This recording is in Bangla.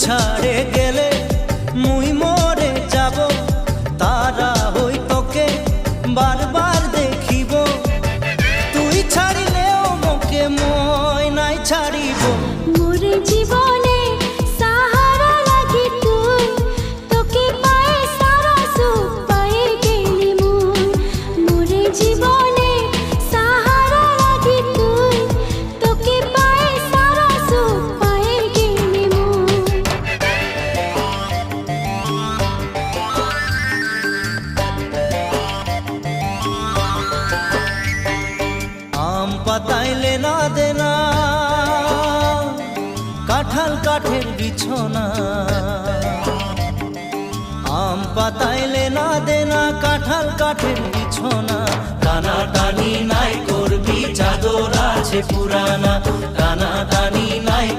ছাড়ে গেলে মুই মরে যাব, তারা হই তোকে বারবার দেখিব। তুই ছাড়িলেও মোকে মই নাই ছাড়িব। মোরে জীবনে সাহারা লাগি তুই, তোকে পায়ে সারা সুখ পায়ে গেলি মুই। মোরে জীবনে সাহারা লাগি তুই, তোকে পায়ে সারা সুখ পায়ে গেলি মুই। আম পাতাইলে না দেনা, কাঁঠাল কাঠের বিছনা। আম পাতাইলে না দেনা, কাঁঠাল কাঠের বিছনা। টানা টানি নাই করবি, চাদর আছে পুরানা। টানা টানি নাই